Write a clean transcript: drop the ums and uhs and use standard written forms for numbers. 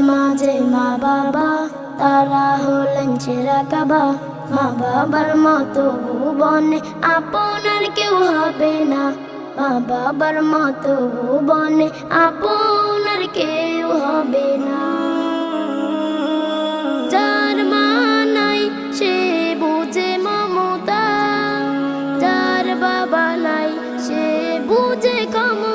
মাঝে মা বাবা, তারা হলেন সেরা কাবা। মা বাবার মতো ভুবনে আপনার কেউ হবে না, মা বাবার মতো ভুবনে আপনার কেউ হবে না। যার মা নাই সে বুঝে মমতা, যার বাবা নাই সে বুঝে ক্ষমতা।